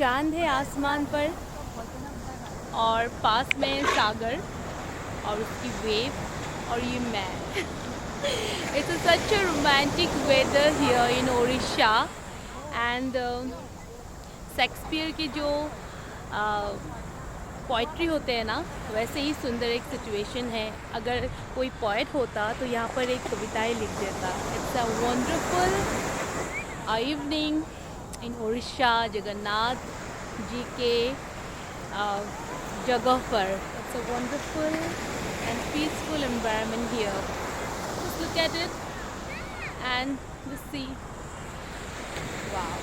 चांद है आसमान पर और पास में सागर और उसकी वेव और ये मैं। It's such a romantic weather here in Odisha and Shakespeare के जो पोइट्री होते हैं ना, वैसे ही सुंदर एक सिचुएशन है। अगर कोई पोएट होता तो यहाँ पर एक कविताएं लिख देता। It's a wonderful evening in Odisha Jagannath ji के जगह पर। It's a wonderful and peaceful environment here. Just look at it and see. Wow.